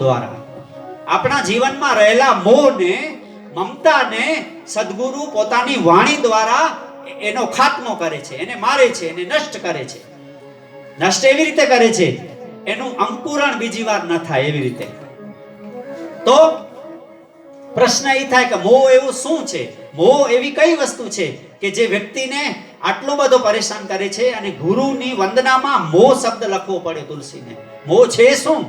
દ્વારા આપણા જીવનમાં રહેલા મોહને, મમતાને સદગુરુ પોતાની વાણી દ્વારા એનો ખાત્મો કરે છે, એને મારે છે, એને નષ્ટ કરે છે. નષ્ટ એવી રીતે કરે છે, એનું અંકુરણ બીજી વાર ન થાય એવી રીતે. તો પ્રશ્ન એ થાય કે મોહ એવું શું છે? મોહ એવી કઈ વસ્તુ છે કે જે વ્યક્તિને આટલો બધો પરેશાન કરે છે? અને ગુરુની વંદનામાં મોહ શબ્દ લખવો પડે તુલસીને. મોહ છે શું?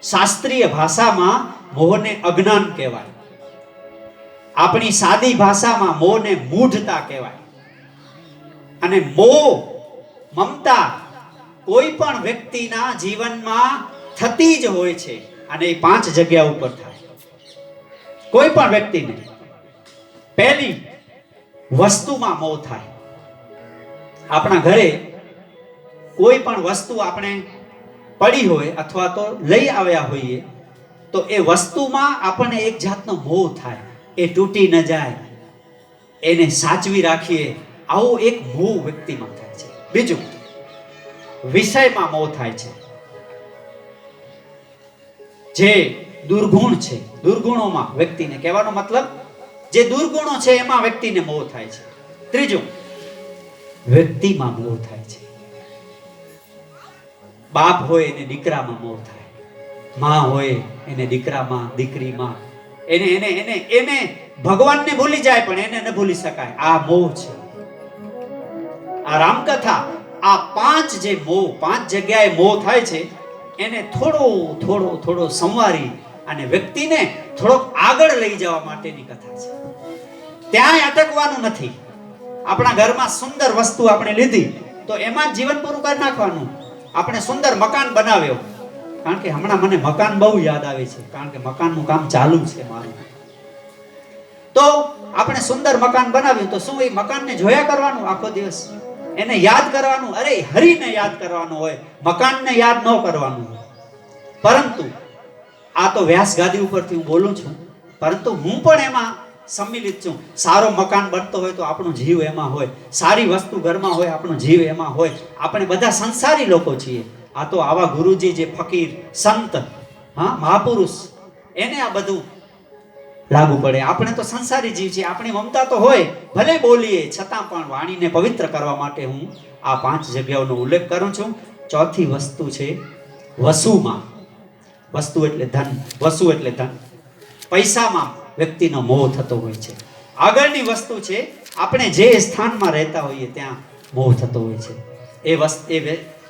શાસ્ત્રીય ભાષામાં મોહને અજ્ઞાન કહેવાય. આપણી સાદી ભાષામાં મોહને મૂઢતા કહેવાય. અને મોહ, મમતા કોઈ પણ વ્યક્તિના જીવનમાં થતી જ હોય છે. અને એ 5 જગ્યા ઉપર થાય. કોઈ પણ વ્યક્તિને પહેલી વસ્તુમાં મોહ થાય. આપણા ઘરે કોઈ પણ વસ્તુ આપણે પડી હોય અથવા તો લઈ આવ્યા હોઈએ તો એ વસ્તુમાં આપણને એક જાતનો મોહ થાય. એ તૂટી ન જાય, એને સાચવી રાખીએ, આવો એક મોહ વ્યક્તિમાં થાય છે. બીજું, વિષયમાં મોહ થાય છે. જે દુર્ગુણ છે, દુર્ગુણોમાં વ્યક્તિને, કહેવાનો મતલબ જે દુર્ગુણો છે એમાં વ્યક્તિને મોહ થાય છે. ત્રીજું, વ્યક્તિમાં મોહ થાય છે. બાપ હોય એને દીકરામાં મોહ થાય, માં હોય એને દીકરામાં, દીકરીમાં, એને ભગવાનને ભૂલી જાય પણ એને ન ભૂલી શકાય. આ મોહ છે. આ રામકથા આ 5 જે મોહ, 5 જગ્યાએ મોહ થાય છે, એને થોડો સંવારી અને વ્યક્તિને થોડોક આગળ લઈ જવા માટેની કથા છે. ત્યાંય અટકવાનું નથી. આપણા ઘરમાં સુંદર વસ્તુ આપણે લીધી તો એમાં જીવન પૂરું કરી નાખવાનું. આપણે સુંદર મકાન બનાવ્યો, કારણ કે હમણાં મને મકાન બહુ યાદ આવે છે, કારણ કે મકાનનું કામ ચાલુ છે મારું. તો આપણે સુંદર મકાન બનાવ્યું તો શું એ મકાનને જોયા કરવાનું આખો દિવસ? એને યાદ કરવાનું? અરે હરિને યાદ કરવાનું હોય, મકાનને યાદ ન કરવાનું હોય. પરંતુ આ તો વ્યાસ ગાદી ઉપરથી હું બોલું છું, પરંતુ હું પણ એમાં સંમિલિત છું. સારો મકાન બનતો હોય તો આપણો જીવ એમાં હોય, સારી વસ્તુ ઘરમાં હોય આપણો જીવ એમાં હોય. આપણે બધા સંસારી લોકો છીએ. આ તો આવા ગુરુજી જે ફકીર, સંત, મહાપુરુષ, એને આ બધું લાગુ પડે. આપણે તો સંસારી જીવ છીએ. આપણી મમતા તો હોય, ભલે બોલીએ છતાં પણ વાણીને પવિત્ર કરવા માટે હું આ 5 જગ્યાઓનો ઉલ્લેખ કરું છું. ચોથી વસ્તુ છે વસુમાં. વસ્તુ એટલે ધન, વસુ એટલે ધન. પૈસામાં વ્યક્તિનો મોહ થતો હોય છે. આગળની વસ્તુ છે, આપણે જે સ્થાનમાં રહેતા હોઈએ ત્યાં મોહ થતો હોય છે.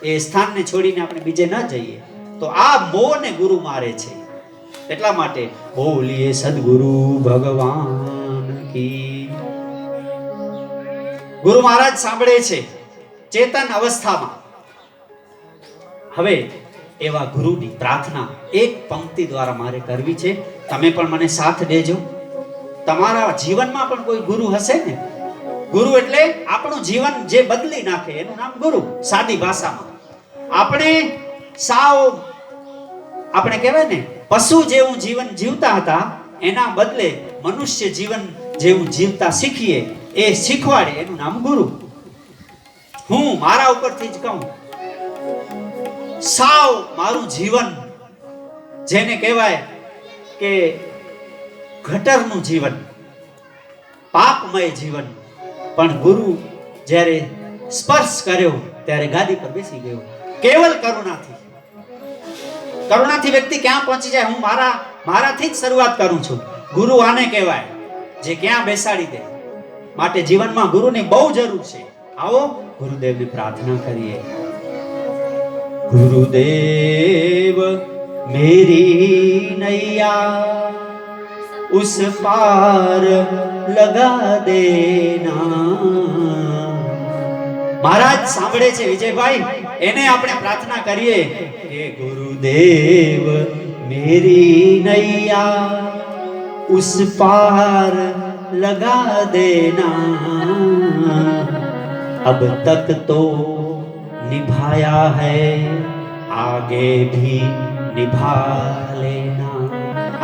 એ સ્થાનને છોડીને આપણે બીજે ન જઈએ તો આ મોહને ગુરુ મારે છે. એટલા માટે બોલીએ સદગુરુ ભગવાન કી. ગુરુ મહારાજ સાંભળે છે ચેતન અવસ્થામાં. હવે એવા ગુરુની પ્રાર્થના એક પંક્તિ દ્વારા મારે કરવી છે. તમે પણ મને સાથ દેજો. તમારા જીવનમાં પણ કોઈ ગુરુ હશે ને? ગુરુ એટલે આપણું જીવન જે બદલી નાખે એનું નામ ગુરુ. સાદી ભાષામાં આપણે કહેવાય ને, પશુ જેવું જીવન જીવતા હતા એના બદલે મનુષ્ય જીવન જેવું જીવતા શીખીએ, એ શીખવાડે, એનું નામ ગુરુ. હું મારા ઉપરથી જ કહું, સાવ મારું જીવન જેને કહેવાય કે ગટરનું જીવન, પાપમય જીવન, પણ ગુરુ જ્યારે સ્પર્શ કર્યો ત્યારે ગાદી પર બેસી ગયો. કેવલ કરુણાથી વ્યક્તિ ક્યાં પહોંચી જાય? હું મારાથી જ શરૂઆત કરું છું. ગુરુ આને કહેવાય જે ક્યાં બેસાડી દે. માટે જીવનમાં ગુરુની બહુ જરૂર છે. આવો ગુરુદેવની પ્રાર્થના કરીએ. गुरुदेव मेरी नैया उस पार लगा देना. મહારાજ સાંભળે છે વિજયભાઈ, એને આપણે પ્રાર્થના કરીએ કે ગુરુદેવ મેરી નૈયા उस पार लगा देना. अब तक तो निभाया है, आगे भी निभा लेना.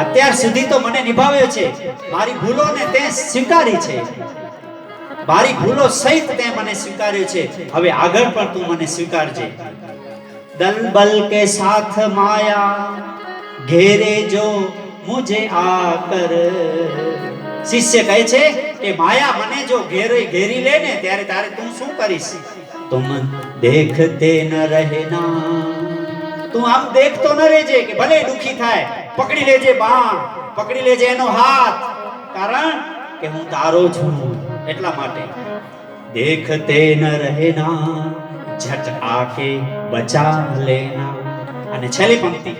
અત્યાર સુધી તો મને નિભાવ્યો છે, મારી ભૂલોને તે સ્વીકારી છે, મારી ભૂલો સહિત તે મને સ્વીકાર્યો છે. હવે આગળ પણ તું મને સ્વીકારજે. दल बल के साथ माया घेरे जो मुझे आकर। શિષ્ય કહે છે કે માયા મને જો ઘેરી લે ને ત્યારે તારે તું શું કરીશ? તુમ દેખતે ન રહેના, તું આમ દેખતો ન રહેજે કે ભલે દુખી થાય, પકડી લેજે બાણ, પકડી લેજે એનો હાથ, કારણ કે હું તારો છું એટલા માટે. દેખતે ન રહેના झट आके बचा लेना. અને છેલ્લી પંક્તિ,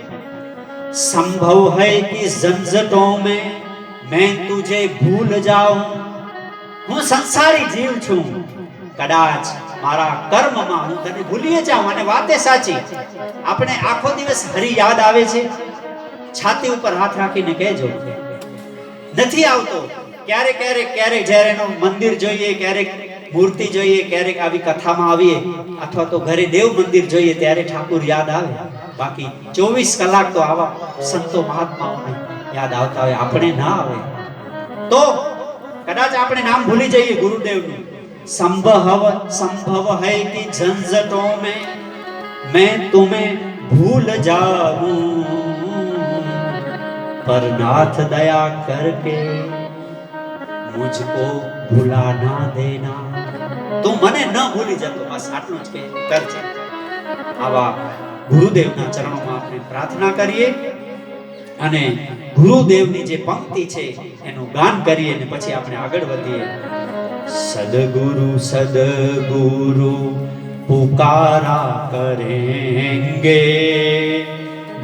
संभव है कि झंझटों में मैं तुझे भूल जाऊं. હું સંસારી જીવ છું, કદાચ મારા કર્મમાં હું તને ભૂલી જાઉં. અને વાતે સાચી, આપણે આખો દિવસ હરી યાદ આવે છે? છાતી ઉપર હાથ રાખીને કહેજો, નથી આવતો. ક્યારેક જ્યારે એનું મંદિર જોઈએ, ક્યારેક મૂર્તિ જોઈએ, ક્યારેક આવી કથામાં આવીએ અથવા તો ઘરે દેવ મંદિર જોઈએ ત્યારે ઠાકુર યાદ આવે. બાકી 24 કલાક તો આવા સંતો મહાત્માઓને યાદ આવતા હોય, આપણે ના આવે તો કદાચ આપણે નામ ભૂલી જઈએ ગુરુદેવનું. संभव है कि झंझटों में मैं तुम्हें भूल जाऊं, पर नाथ दया करके मुझको भुला ना देना. તું મને ન ભૂલી જતો, બસ આટલું જ કરજે. આવા ગુરુદેવના ચરણોમાં આપણે પ્રાર્થના કરીએ અને ગુરુદેવની જે પંક્તિ છે એનું ગાન કરીએ અને પછી આપણે આગળ વધીએ. સદગુરુ સદગુરુ પુકારા કરેંગે,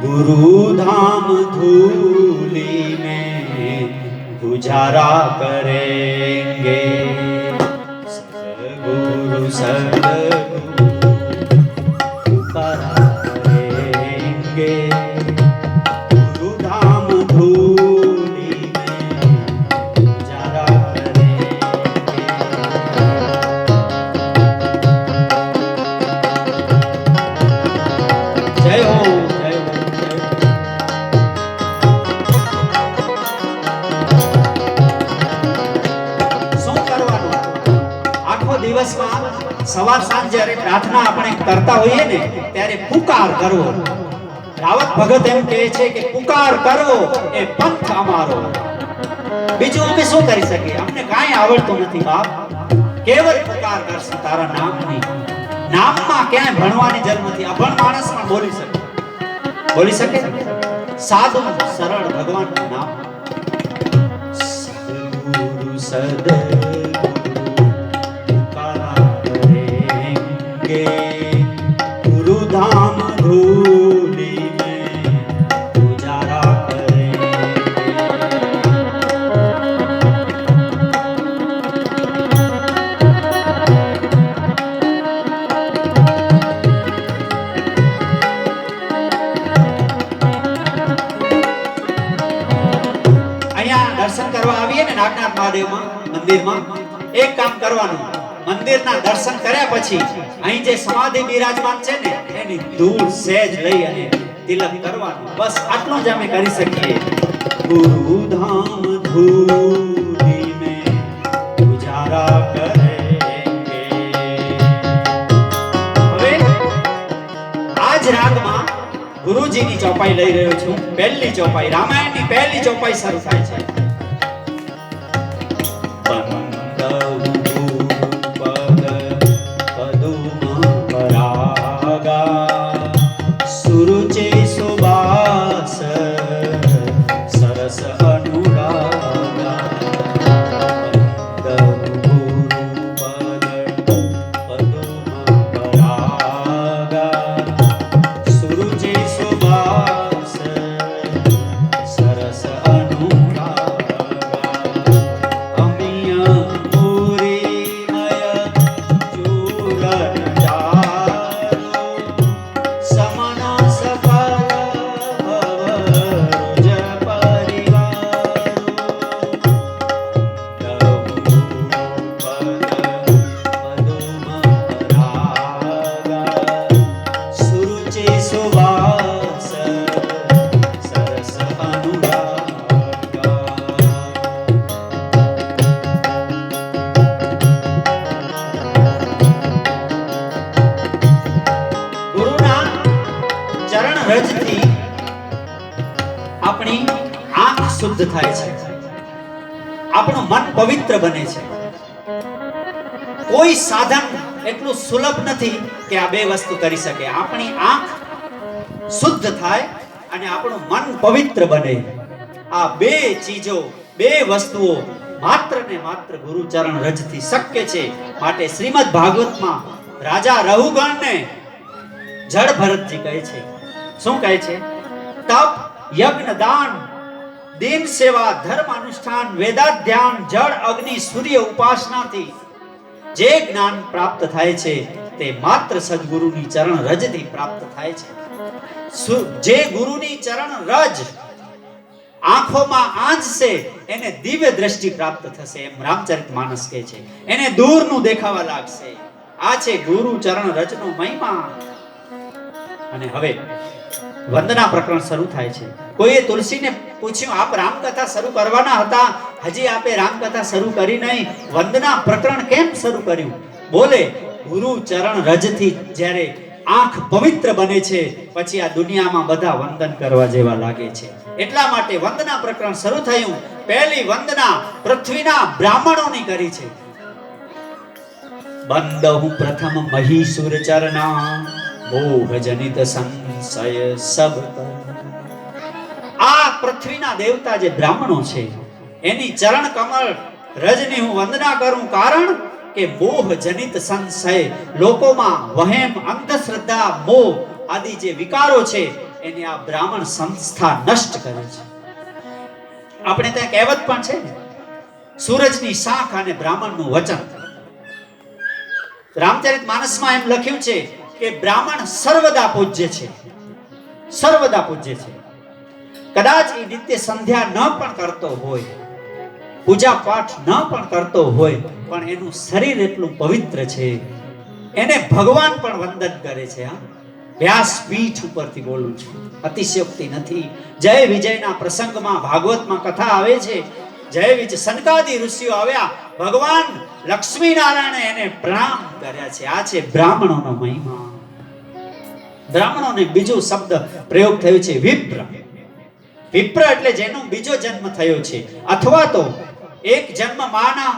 गुरु धाम धूली में गुजारा करेंगे. सदगुरु सदगुरु पुकारा करेंगे, गुरु धाम धूली में गुजारा करेंगे. जय हो. દિવસમાં સવાર સાંજ જ્યારે પ્રાર્થના આપણે કરતા હોઈએ ને ત્યારે પુકાર કરવો. રાવત ભગત એમ કહે છે કે પુકાર કરવો એ પંથ અમારો. બીજું અમે શું કરી શકીએ? અમને કાંઈ આવડતું નથી બાપ. કેવળ પુકાર કરશું તારા નામની. નામમાં ક્યાંય ભણવાની જરૂર નથી. અભણ માણસ પણ બોલી શકે. સાદું સરળ ભગવાનનું નામ. સદગુરુ સદગુરુ गुरु धाम धूली में गुजारा करेंगे. અહીંયા દર્શન કરવા આવીએ ને નાગનાથ મહાદેવમાં મંદિરમાં એક કામ કરવાનું. મંદિરના દર્શન કર્યા પછી અહીં જે સમાધિ બિરાજમાન છે ને એની ધૂળ સહેજ લઈ અને તિલક કરવાનું. બસ આટલું જ અમે કરી શકીએ. ગુરુ ધામ ધૂલી में गुजारा करेंगे. હવે આજ રાગમાં ગુરુજીની ચોપાઈ લઈ રહ્યો છું. પહેલી ચોપાઈ, રામાયણની પહેલી ચોપાઈ શરૂ થાય છે. सुरुचि सुबास सरस अनुरागा, गुरु पद पदुम परागा. सुरुचि सुबास सरस अनुरागा. આપણી આંખ શુદ્ધ થાય છે, આપણું મન પવિત્ર બને છે. કોઈ સાધન એટલું સુલભ નથી કે આ બે વસ્તુ કરી શકે. આપણી આંખ શુદ્ધ થાય અને આપણું મન પવિત્ર બને. આ બે ચીજો, બે વસ્તુઓ માત્ર ને માત્ર ગુરુચરણ રજથી શક્ય છે. માટે શ્રીમદ ભાગવતમાં રાજા રહુગણને જળ ભરતજી કહે છે. શું કહે છે? તપ, યજ્ઞ, દાન, દીન સેવા, ધર્મ અનુષ્ઠાન, વેદાધ્યાન, જળ, અગ્નિ, સૂર્ય ઉપાસનાથી જે જ્ઞાન પ્રાપ્ત થાય છે તે માત્ર સદગુરુની ચરણ રજથી પ્રાપ્ત થાય છે. જે ગુરુની ચરણ રજ આંખોમાં આંજશે એને દિવ્ય દ્રષ્ટિ પ્રાપ્ત થશે, એમ રામચરિતમાનસ કહે છે. એને દૂરનું દેખાવા લાગશે. આ છે ગુરુ ચરણ રજનો મહિમા. અને હવે વંદના પ્રકરણ શરૂ થાય છે. કોઈએ તુલસીને પૂછ્યું, આપ રામકથા શરૂ કરવાના હતા, હજી આપે રામકથા શરૂ કરી નહીં, વંદના પ્રકરણ કેમ શરૂ કર્યું? બોલે, ગુરુ ચરણ રજથી જ્યારે આંખ પવિત્ર બને છે પછી આ દુનિયામાં બધા વંદન કરવા જેવા લાગે છે. એટલા માટે વંદના પ્રકરણ શરૂ થયું. પહેલી વંદના પૃથ્વીના બ્રાહ્મણોની કરી છે. બંદહુ પ્રથમ મહીસુર ચરણા, મોહ જનિત સંશય સબ. આ પૃથ્વીના દેવતા જે બ્રાહ્મણો છે એની ચરણ કમળ રજની હું વંદના કરું. કારણ કે મોહ જનિત સંશય, લોકોમાં વહેમ, અંધશ્રદ્ધા, મોહ આદિ જે વિકારો છે એને આ બ્રાહ્મણ સંસ્થા નષ્ટ કરે છે. આપણે ત્યાં કહેવત પણ છે ને, સૂરજની શાખ અને બ્રાહ્મણનું વચન. રામચરિતમાનસમાં એમ લખ્યું છે કે બ્રાહ્મણ સર્વદા પૂજ્ય છે, સર્વદા પૂજ્ય છે. કદાચ એ નિત્ય સંધ્યા ન પણ કરતો હોય, પૂજા પાઠ ન પણ કરતો હોય, પણ એનું શરીર એટલું પવિત્ર છે, એને ભગવાન પણ વંદન કરે છે. વ્યાસપીઠ ઉપરથી બોલું છું, અતિશયોક્તિ નથી. જય વિજયના પ્રસંગમાં ભાગવતમાં કથા આવે છે. જય વિજય સનકાદી ઋષિઓ આવ્યા, ભગવાન લક્ષ્મી નારાયણે એને પ્રણામ કર્યા છે. આ છે બ્રાહ્મણોનો મહિમા. બ્રાહ્મણોને બીજો શબ્દ પ્રયોગ થયો છે વિપ્ર. વિપ્ર એટલે જેનો બીજો જન્મ થયો છે, અથવા તો એક જન્મ માના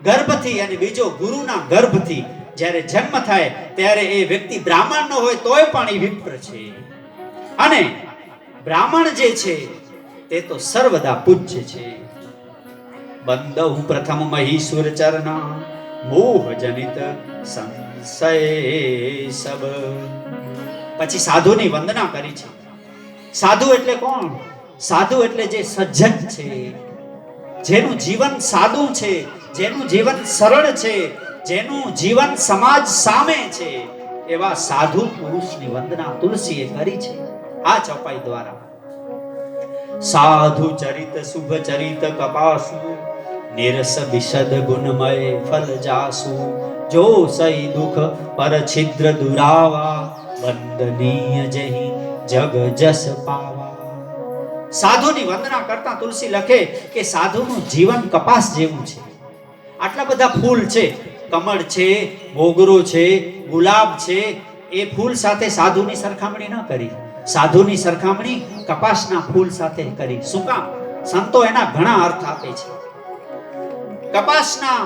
ગર્ભથી અને બીજો ગુરુના ગર્ભથી જ્યારે જન્મ થાય ત્યારે એ વ્યક્તિ બ્રાહ્મણ ન હોય તોય પણ એ વિપ્ર છે. અને બ્રાહ્મણ જે છે તે તો સર્વદા પૂજ્ય છે. બંદહુ પ્રથમ મહીસુર ચરણા, મોહ જનિત સંશય સબ. પછી સાધુની વંદના કરી છે. સાધુ એટલે કોણ? સાધુ એટલે જે સજ્જન છે, જેનું જીવન સાદું છે, જેનું જીવન સરળ છે, જેનું જીવન સમાજ સામે છે, એવા સાધુ પુરુષની વંદના તુલસીએ કરી છે આ ચોપાઈ દ્વારા. સાધુ ચરિત શુભ ચરિત કપાસુ, નિરસ વિશદ ગુણમય ફલ જાસુ. જો સઈ દુખ પર છિદ્ર દુરાવા, વંદનીય જહી જગ જસ પાવા. સાધુની વંદના કરતા તુલસી લખે કે સાધુનું જીવન કપાસ જેવું છે. આટલા બધા ફૂલ છે, કમળ છે, મોગરો છે, ગુલાબ છે, એ ફૂલ સાથે સાધુની સરખામણી ન કરી. સાધુની સરખામણી કપાસના ફૂલ સાથે કરી. શું કામ? સંતો એના ઘણા અર્થ આપે છે. કપાસના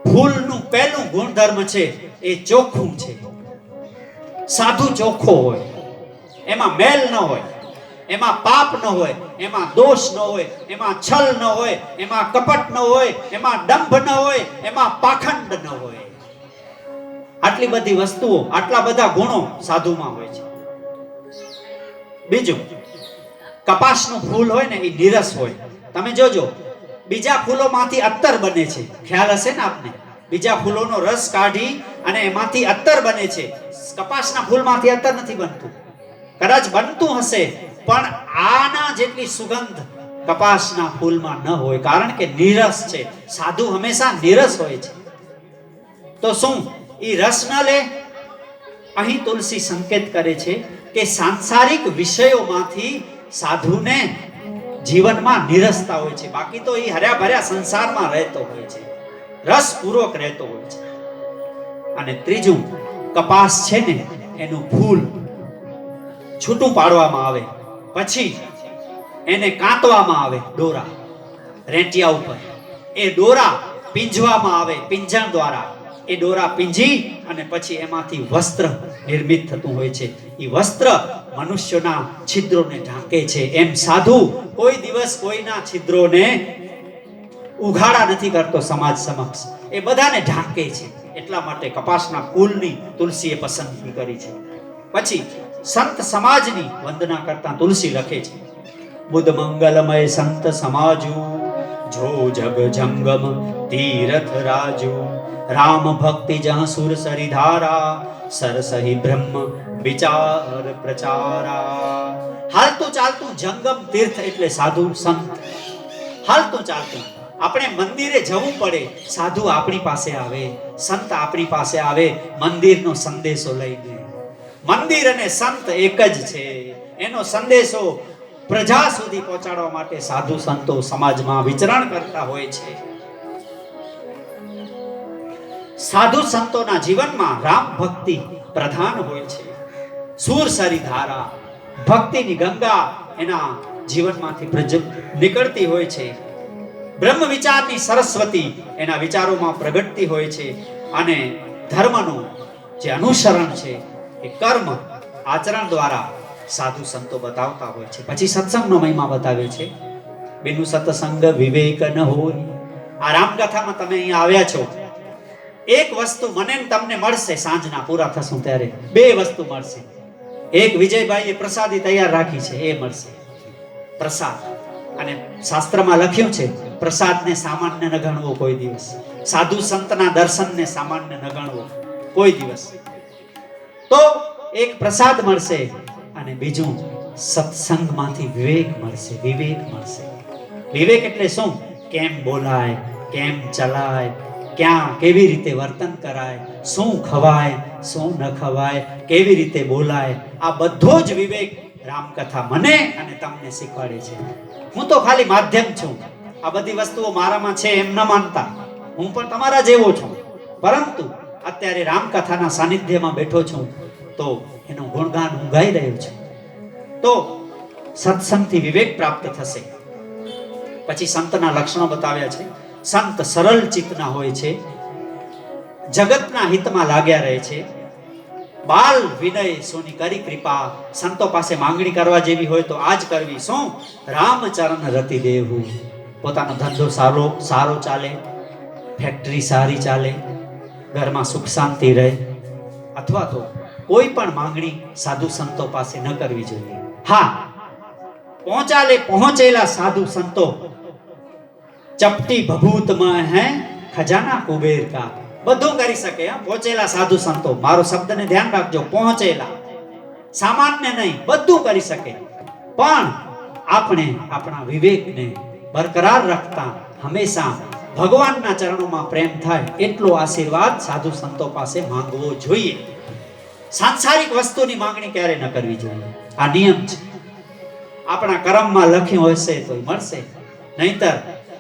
ફૂલનું પહેલું ગુણધર્મ છે એ ચોખ્ખું છે. સાધુ ચોખ્ખો હોય, એમાં મેલ ન હોય, એમાં પાપ ન હોય, એમાં દોષ ન હોય, એમાં છલ ન હોય, એમાં કપટ ન હોય, એમાં દંભ ન હોય, એમાં પાખંડ ન હોય. આટલી બધી વસ્તુઓ, આટલા બધા ગુણો સાધુમાં હોય છે. બીજું, કપાસનું ફૂલ હોય ને એ નીરસ હોય. તમે જોજો, બીજા ફૂલોમાંથી અત્તર બને છે, ખ્યાલ હશે ને આપને? બીજા ફૂલોનો રસ કાઢી અને એમાંથી અત્તર બને છે. કપાસના ફૂલમાંથી અત્તર નથી બનતું. કદાચ બનતું હશે પણ આના જેટલી સુગંધ કપાસના ફૂલમાં ન હોય, કારણ કે નીરસ છે. સાધુ હંમેશા નીરસ હોય છે. તો શું એ રસ ન લે? અહીં તુલસી સંકેત કરે છે કે સાંસારિક વિષયોમાંથી સાધુને જીવનમાં નિરસતા હોય છે. બાકી તો એ હર્યા ભર્યા સંસારમાં રહેતો હોય છે, રસપૂર્વક રહેતો હોય છે. અને ત્રીજું, કપાસ છે ને એનું ફૂલ છૂટું પાડવામાં આવે પછી એને કાંતવામાં આવે દોરા રેંટિયા ઉપર, એ દોરા પીંજવામાં આવે પીંજણ દ્વારા, એ દોરા પીંજી અને પછી એમાંથી વસ્ત્ર નિર્મિત થતું હોય છે. એ વસ્ત્ર મનુષ્યના છિદ્રોને ઢાંકે છે. એમ સાધુ કોઈ દિવસ કોઈના છિદ્રોને ઉઘાડા નથી કરતો સમાજ સમક્ષ, એ બધાને ઢાંકે છે. એટલા માટે કપાસના ફૂલની તુલસીએ પસંદગી કરી છે. પછી સંત સમાજની વંદના કરતા તુલસી લખે છે, બુદ્ધ મંગલમય સંત સમાજુ, જો જગ જંગમ તીરથ રાજુ, રામ ભક્તિ જહ સુર સરી ધારા, સરસહી બ્રહ્મ વિચાર પ્રચારા. હાલતું ચાલતું જંગમ તીર્થ એટલે સાધુ સંત. હાલતું ચાલતું આપણે મંદિરે જવું પડે, સાધુ આપણી પાસે આવે, સંત આપણી પાસે આવે મંદિરનો સંદેશો લઈને. મંદિર અને સંત એક જ છે. એનો સંદેશો પ્રજા સુધી પહોંચાડવા માટે સાધુ સંતો સમાજમાં વિચરણ કરતા હોય છે. સાધુ સંતોના જીવનમાં રામ ભક્તિ પ્રધાન હોય છે. સુરસરી ધારા, ભક્તિની ગંગા એના જીવનમાંથી નીકળતી હોય છે. બ્રહ્મ વિચારની સરસ્વતી એના વિચારોમાં પ્રગટતી હોય છે. અને ધર્મનું જે અનુસરણ છે એ કર્મ આચરણ દ્વારા સાધુ સંતો બતાવતા હોય છે. પછી સત્સંગનો મહિમા બતાવે છે, બિનુ સત્સંગ વિવેક ન હોય. આ રામકથામાં તમે અહીંયા આવ્યા છો, એક વસ્તુ મને તમને મળશે, સાંજના પૂરા થશું ત્યારે બે વસ્તુ મળશે. એક વિજયભાઈએ પ્રસાદી તૈયાર રાખી છે, એ મળશે પ્રસાદ. અને શાસ્ત્રમાં લખ્યું છે, પ્રસાદને સામાન્ય ન ગણવો કોઈ દિવસ, સાધુ સંતના દર્શનને સામાન્ય ન ગણવો કોઈ દિવસ. તો એક પ્રસાદ મળશે અને બીજું સત્સંગમાંથી વિવેક મળશે. વિવેક મળશે. વિવેક એટલે શું? કેમ બોલાય, કેમ ચલાય, ક્યાં કેવી રીતે વર્તન કરાય, શું ખવાય, શું ન ખવાય, કેવી રીતે બોલાય, આ બધો જ વિવેક રામકથા મને અને તમને શીખવાડે છે. હું તો ખાલી માધ્યમ છું. આ બધી વસ્તુઓ મારામાં છે એમ ન માનતા, હું પણ તમારા જેવો છું. પરંતુ અત્યારે રામકથાના સાનિધ્યમાં બેઠો છું તો એનું ગુણગાન હું ગાઈ રહ્યો છું. તો સત્સંગથી વિવેક પ્રાપ્ત થશે. પછી સંતના લક્ષણો બતાવ્યા છે. સંત સરળ ચિત્તના હોય છે, જગતના હિતમાં લાગ્યા રહે છે, બાલ વિનય સોની કરી કૃપા. સંતો પાસે માંગણી કરવા જેવી હોય તો આજ કરવી. શું? રામચરણ રતિ દેવું. પોતાનો ધંધો સારો ચાલે, ફેક્ટરી સારી ચાલે, ઘરમાં સુખ શાંતિ રહે, અથવા તો કોઈ પણ માંગણી સાધુ સંતો પાસે ન કરવી જોઈએ. હા, પહોંચેલા સાધુ સંતો ચપટી ભભૂતમાં હે ખજાના કુબેર કા, બધું કરી શકે. પહોંચેલા સાધુ સંતો, મારો શબ્દને ધ્યાન રાખજો, પહોંચેલા, સામાન્ય નહીં, બધું કરી શકે. પણ આપણે આપણા વિવેકને બરકરાર રાખતા હંમેશા ભગવાનના ચરણોમાં પ્રેમ થાય એટલો આશીર્વાદ સાધુ સંતો પાસે માંગવો જોઈએ. સાંસારિક વસ્તુની માંગણી ક્યારે ન કરવી જોઈએ. આ નિયમ છે. આપણા કર્મમાં લખ્યું હશે તો મળશે, નહીતર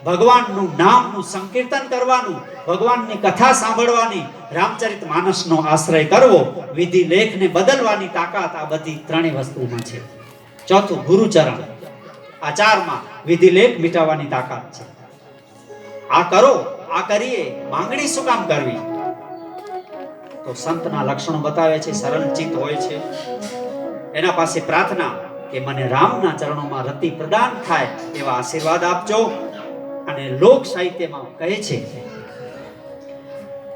ભગવાનનું નામનું સંકીર્તન કરવાનું, ભગવાનની કથા સાંભળવાની, રામચરિત માનસનો આશ્રય કરવો, વિધિ લેખને બદલવાની તાકાત આ બધી ત્રણેય વસ્તુમાં છે. ચોથું ગુરુચરણ. આ ચારમાં વિધિ લેખ મિટાવવાની તાકાત છે. આ કરો, આ કરીએ, માંગણી શું કામ કરવી? તો સંતના લક્ષણો બતાવે છે. સરળ ચિત્ત હોય છે, એના પાસે પ્રાર્થના કે મને રામના ચરણોમાં રતિ પ્રદાન થાય એવા આશીર્વાદ આપજો. અને લોક સાહિત્યમાં કહે છે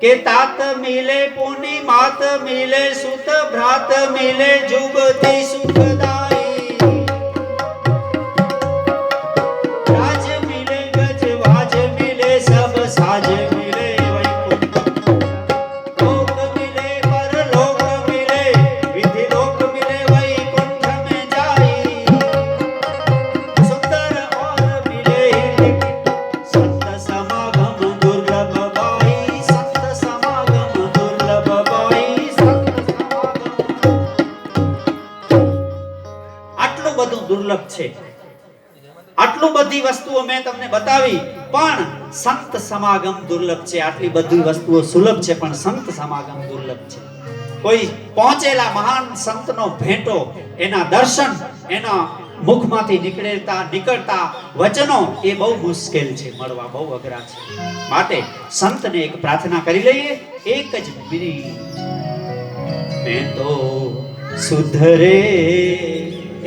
કે તાત મિલે પુની માત મિલે સુત ભ્રાત મિલે જુગતી સુખદાઈ, રાજ મિલે ગજ વાજ મિલે સબ સાજ મિલે વૈકુંઠ, લોક મિલે પરલોક મિલે વિધિ લોક મિલે વૈકુંઠ में जाई, सुंदर और मिले संत समागम दुर्लभ बाई, संत समागम दुर्लभ बाई, संत समागम. આટલું બધું દુર્લભ છે, આટલું બધી વસ્તુઓ મેં તમને બતાવી, પણ સંત સમાગમ દુર્લભ છે. આટલી બધી વસ્તુઓ સુલભ છે પણ સંત સમાગમ દુર્લભ છે. કોઈ પહોંચેલા મહાન સંતનો ભેટો, એના દર્શન, એના મુખમાંથી નીકળતા વચનો એ બહુ મુશ્કેલ છે, મળવા બહુ અઘરા છે. માટે સંતને એક પ્રાર્થના કરી લઈએ, એક જ મિનિટ. મેં તો સુધરે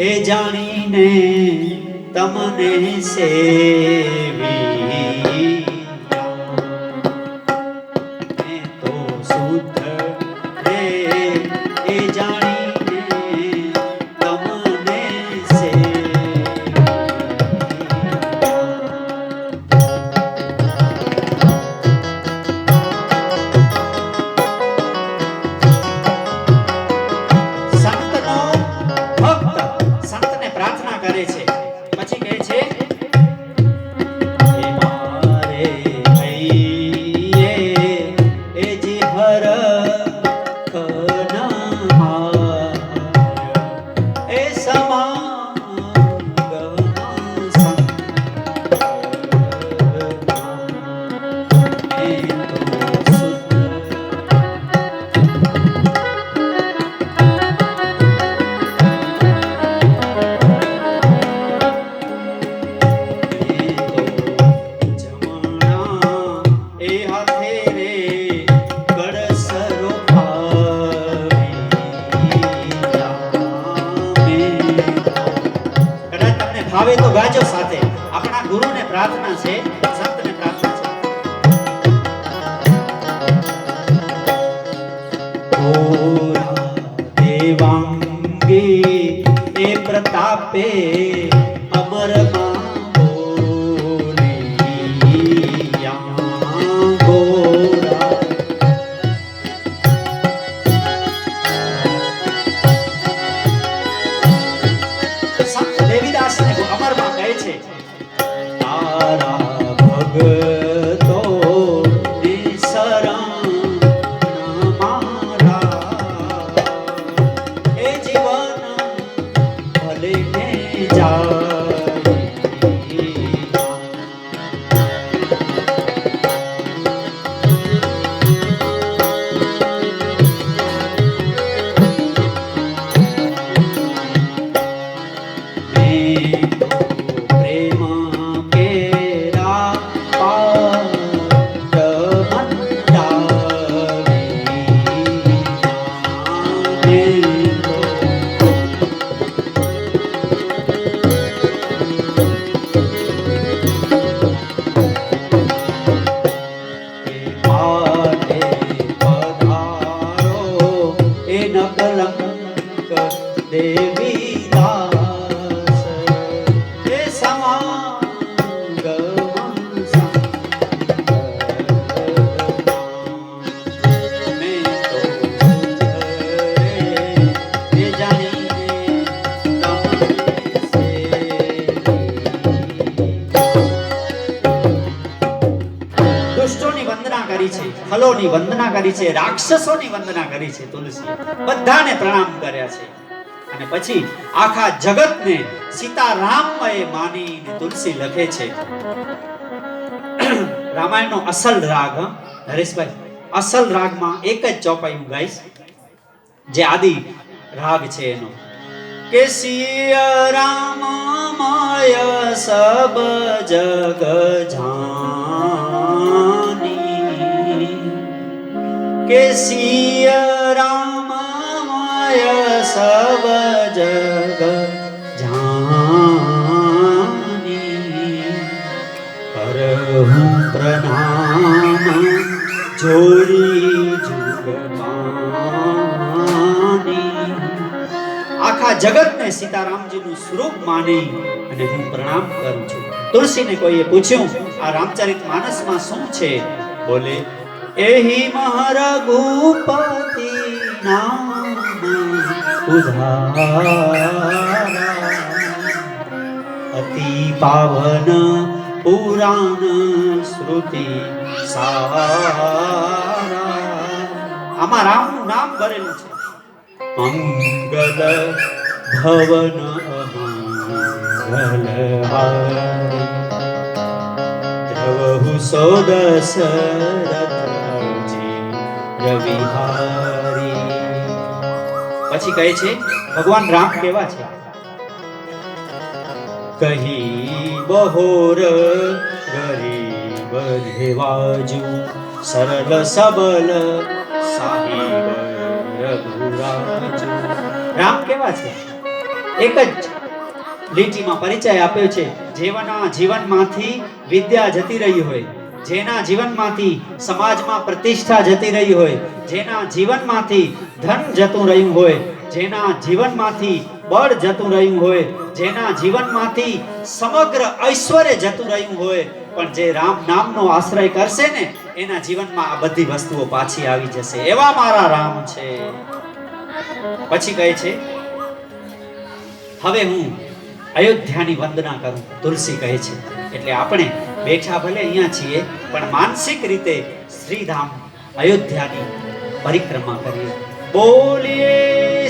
એ જાણીને તમને સેવી, મેં તો સુધરે એ જાણીને તમને સેવી. સંતનો ભક્ત સંતને પ્રાર્થના કરે છે, પછી કહે છે હે મારે હૈયે એ જી હર કનહાર એ સમાગમ સંત એ તો સુધ ભાવે તો ગાજો સાથે. આપણા ગુરુને પ્રાર્થના છે, સંતને પ્રાર્થના છે. ઓરા દેવાંગી એ પ્રતાપે અમરમાં બોલિયા ગોરા. સંત દેવીદાસને અમરમાં કહે છે તારા ભગતો ની શરણ મારા એ જીવન ભલે ને જાય. પ્રેમ કેરા પાર કરી છે, ફલોની વંદના કરી છે, રાક્ષસોની વંદના કરી છે. તુલસી બધાને પ્રણામ કર્યા છે અને પછી આખા જગતને સીતારામમય માનીને તુલસી લખે છે. રામાયણનો અસલ રાગ, નરેશભાઈ, અસલ રાગમાં એક જ ચોપાઈ હું ગાઈશ, જે આદિ રાગ છે એનો કે સિય રામમય સબ જગ જાની, કે સિય રામમય સબ જગ જાની, કરહું પ્રણામ જોરી જુગમાની. આખા જગતને સીતારામજીનું સ્વરૂપ માની અને હું પ્રણામ કરું છું. તુલસીને કોઈએ પૂછ્યું આ રામચરિતમાનસમાં શું છે? બોલે એહી મહારઘુપતિ નામ ઉધારા, અતિ પાવન પુરાણ શ્રુતિ સારા. આમાં રામનું નામ ભરેલું છે. મંગલ ભવન મંગલ હારી, દ્રવહુ સો દશરથજી રવિહારી. પછી કહે છે ભગવાન રામ કેવા છે? કહી બહોર ગરીબ રેવાજુ સરળ સબલ સાહિબ રઘુરાજુ. રામ કેવા છે? એક જ લીટીમાં પરિચય આપ્યો છે. જેના જીવનમાંથી વિદ્યા જતી રહી હોય, જેના જીવનમાંથી સમાજમાં પ્રતિષ્ઠા જતી રહી હોય, જેના જીવનમાંથી ધન જતું રહ્યું હોય, જેના જીવનમાંથી બળ જતું રહ્યું હોય, જેના જીવનમાંથી સમગ્ર ઐશ્વર્ય જતું રહ્યું હોય, પણ જે રામ નામનો આશ્રય કરશે ને એના જીવનમાં આ બધી વસ્તુઓ પાછી આવી જશે. એવા મારા રામ છે. પછી કહે છે હવે હું અયોધ્યાની વંદના કરું. તુલસી કહે છે એટલે આપણે બેઠા ભલે અહીંયા છીએ પણ માનસિક રીતે શ્રીધામ અયોધ્યાની પરિક્રમા કરીએ. બોલીએ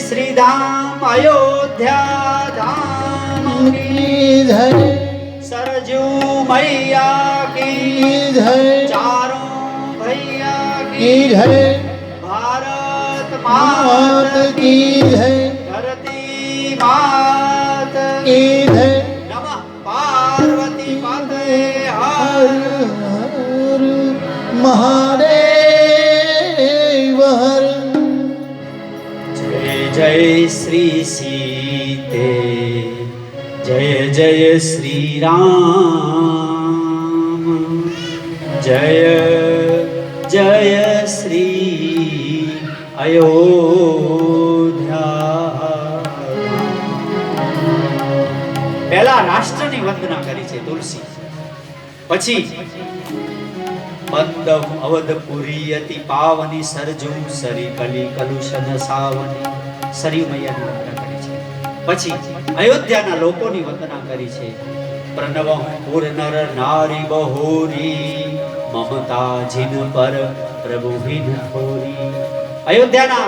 શ્રીધામ અયોધ્યા ધામ કી જય, સરજુ મૈયા કી જય, ચારો ભૈયા કી જય, ભારત માત કી જય, ધરતી માત કી જય, નમઃ પાર્વતી પતે હર હર મહાદેવ હર. જય જય શ્રી સીતે, જય જય શ્રી રામ, જય જય શ્રી અયોધ્યા. પહેલા રાષ્ટ્રની વંદના કરી છે તુલસી. પછી બંદમ અવધપુરી અતિ પાવની સરજુ સરી કલી કલુષન સાવની, સરયુ મૈયાની વંદના કરી છે. પછી અયોધ્યાના લોકોની વંદના કરી છે. પ્રણવ પુર નર નારી બહોરી, મમતા જીન પર પ્રભુ વિન થોરી. અયોધ્યાના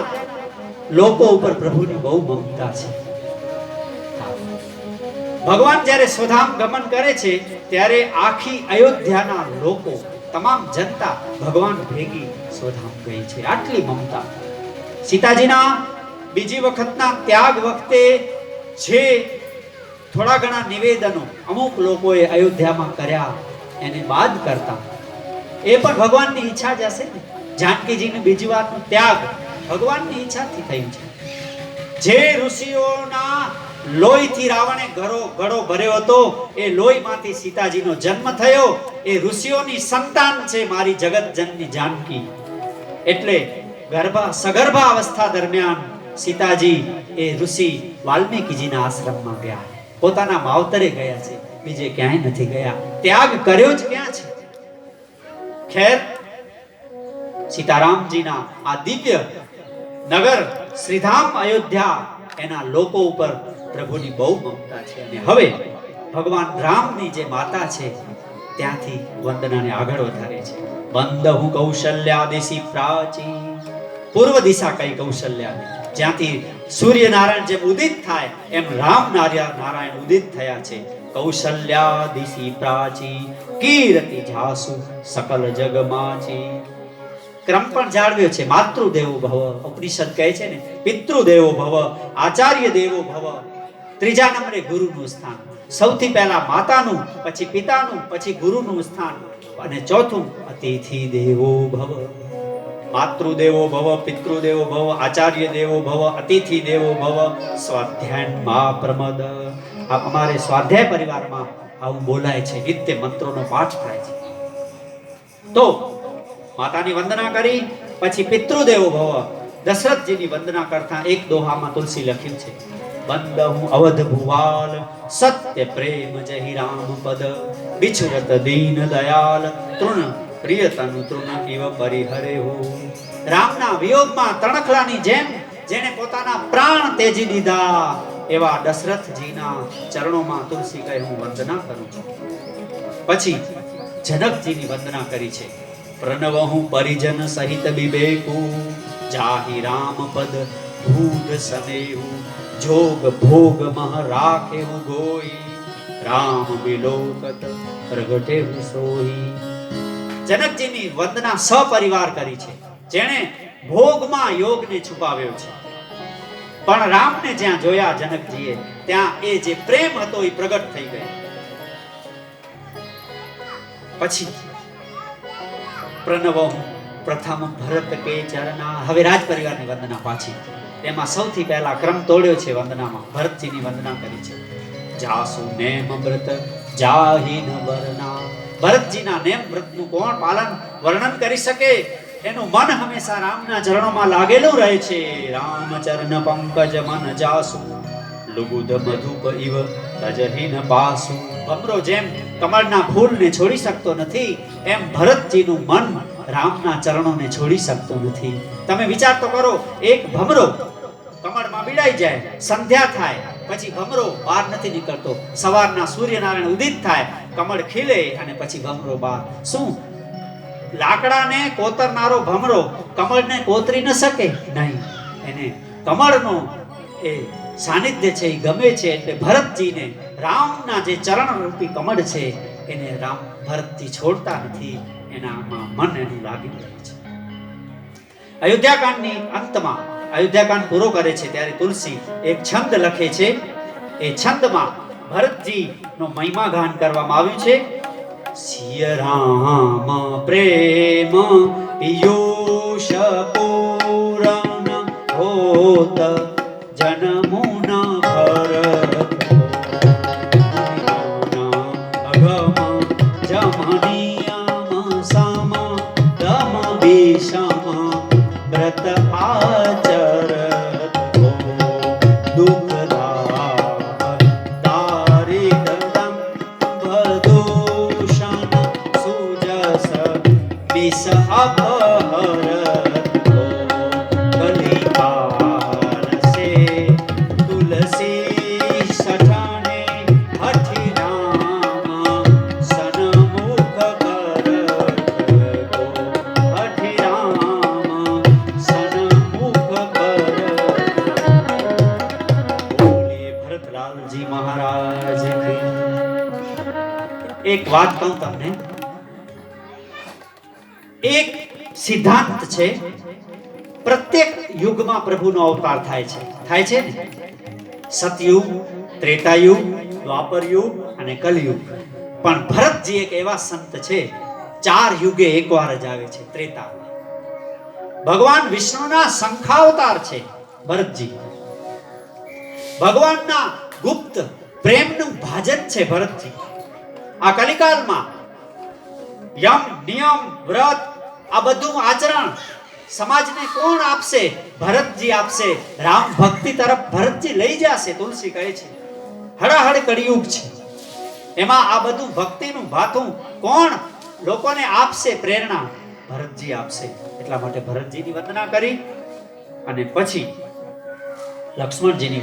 લોકો ઉપર પ્રભુની બહુ મમતા છે. ભગવાન જ્યારે સ્વધામ ગમન કરે છે ત્યારે આખી અયોધ્યાના લોકો, તમામ જનતા ભગવાન ભેગી સ્વધામ ગઈ છે. આટલી મમતા. સીતાજીના બીજી વખતના ત્યાગ વખતે જે થોડા ઘણા નિવેદનો અમુક લોકોએ અયોધ્યામાં કર્યા એને બાદ કરતા એ પણ ભગવાનની ઈચ્છા જ હશે ને. જાનકીજીની બીજી વાતનો ત્યાગ ભગવાનની ઈચ્છાથી થયું છે. જે ઋષિઓના લોહીથી રાવણે ગળો ભર્યો હતો એ લોહીમાંથી સીતાજીનો જન્મ થયો. એ ઋષિઓની સંતાન છે મારી જગત જનની જાનકી. એટલે સગર્ભા અવસ્થા દરમિયાન સીતાજી એ ઋષિ વાલ્મીકીજીના આશ્રમમાં ગયા. પોતાના માવતરે ગયા છે, બીજે ક્યાંય નથી ગયા. ત્યાગ કર્યો જ ક્યાં છે? ખેર સીતારામજીના આ દિવ્ય નગર શ્રીધામ અયોધ્યા, એના લોકો ઉપર પ્રભુની બહુ મમતા છે. અને હવે ભગવાન રામની જે માતા છે ત્યાંથી વંદનાને આગળ વધારે છે. વંદહુ કૌશલ્યાદિશી પ્રાચી. પૂર્વ દિશા કઈ કૌશલ્યાની, જ્યાંથી સૂર્યનારાયણ જેમ ઉદિત થાય એમ રામ નારાયણ ઉદિત થયા છે. કૌશલ્યાદિશી પ્રાચી, કીર્તિ જાસુ સકલ જગમાચી. ક્રમ પણ જાળવ્યો છે. માતૃદેવો ભવ, ઉપનિષદ કહે છે ને, પિતૃદેવો ભવ, આચાર્ય દેવો ભવ. ત્રીજા નંબરે ગુરુનું સ્થાન. સૌથી પહેલા માતાનું, પછી પિતાનું, પછી ગુરુનું સ્થાન, અને ચોથું અતિથિ દેવો ભવ. માતૃદેવો ભવ, પિતૃદેવો ભવ, આચાર્ય દેવો ભવ, અતિથિ દેવો ભવ, સ્વાધ્યાયમાં પ્રમદ. આ અમારે સ્વાધ્યાય પરિવારમાં આવું બોલાય છે, નિત્ય મંત્રોનો પાઠ થાય છે. તો માતાની વંદના કરી, પછી પિતૃદેવો ભવ, દશરથજીની વંદના કરતા એક દોહામાં તુલસી લખ્યું છે. બંદહુ અવધ ભુવાલ, સત્ય પ્રેમ જહી રામ પદ, બિછરત દીન દયાલ, તૃણ પ્રિયતનુ તૃણ ઇવ પરિહરે હો. રામના વિયોગમાં તણખલાની જેમ જેને પોતાના પ્રાણ તેજી દીધા એવા દશરથજીના ચરણોમાં તુલસી કહે હું વંદના કરું છું. પછી જનકજીની વંદના કરી છે. પ્રણવહુ પરિજન સહિત વિવેકુ, જાહી રામ પદ ભૂગ સનેહુ, જોગ ભોગ મહ રાખેહુ ગોઈ, રામ વિલોકત પ્રગટેહુ સોઈ. જનકજીની વંદના સપરિવાર કરી છે, જેણે ભોગમાં યોગને છુપાવ્યો છે. પણ રામને જ્યાં જોયા જનકજીએ ત્યાં એ જે પ્રેમ હતો એ પ્રગટ થઈ ગયો. પછી પ્રણવ પ્રથમ ભરત કે ચરણા, હવે રાજ પરિવારની વંદના પાછી. તેમાં સૌથી પહેલા ક્રમ તોડ્યો છે વંદનામાં, ભરતજીની વંદના કરી છે. જાસુ નેમ વ્રત જાહિન વર્ણા, ભરતજીના નેમ વ્રતનું કોણ પાલન વર્ણન કરી શકે? એનું મન હંમેશા રામના ચરણોમાં લાગેલું રહે છે. રામ ચરણ પંકજ મન જાસુ, લુગુદ મધુપ ઇવ તજહીન પાસુ. ભમરો જેમ કમળના ફૂલને છોડી શકતો નથી, એમ ભરતજીનું મન રામના ચરણોને છોડી શકતો નથી. તમે વિચાર તો કરો, એક ભમરો કમળમાં બીડાઈ જાય, સંધ્યા થાય, પછી ભમરો બહાર નથી નીકળતો. સવારના સૂર્યનારાયણ ઉદિત થાય, કમળ ખીલે અને પછી ભમરો બહાર. શું લાકડાને કોતરનારો ભમરો કમળને કોતરી ન શકે? નહીં. એને કમળનો એ સાનિધ્ય છે, એ ગમે છે. એટલે ભરતજીને રામના જે ચરણ રૂપી કમળ છે એને રામ ભરતજી છોડતા નથી. એનામાં મન એનું લાગી રહ્યું છે. અયોધ્યાકાંડની અંતમાં અયોધ્યાકાંડ પૂરો કરે છે ત્યારે તુલસી એક છંદ લખે છે. એ છંદમાં ભરતજી નો મહિમા ગાન કરવામાં આવ્યું છે. સિય રામ પ્રેમ પિયુષ પૂરણ હોત જનમુન ભરત અગમ જમનિયમ સમ દમ વિષમ વ્રત આચરત દુઃખદાર દારિદ્રમ ભદૂષણ સુજસ વિષ અપહરત કલિકાલ સે તુલસી સઠાને હઠી રામ સન્મુખ કરત હઠી રામ સન્મુખ કરત. બોલીએ ભરતલાલજી મહારાજ કી. એક વાત કહું તમને, એક સિદ્ધાંત છે. પ્રત્યેક યુગમાં પ્રભુનો અવતાર થાય છે. થાય છે ને? સતયુગ, ત્રેતાયુગ, દ્વાપરયુગ અને કલયુગ. પણ ભરતજી એક એવા સંત છે, 4 યુગે એકવાર જ આવે છે. ત્રેતા ભગવાન વિષ્ણુના શંખાવતાર છે ભરતજી. ભગવાનના ગુપ્ત પ્રેમનું ભાજન છે ભરતજી. આ કલિકાલમાં યમ નિયમ વ્રત આ બધું આચરણ સમાજને કોણ આપશે? ભરતજી આપશે. રામ ભક્તિ તરફ ભરતજી લઈ જશે. તુલસી કહે છે હળહળ કળિયુગ છે, એમાં આ બધું ભક્તિનું ભાથું કોણ લોકોને આપશે? પ્રેરણા ભરતજી આપશે. એટલા માટે ભરતજીની વંદના કરી અને પછી લક્ષ્મણજીની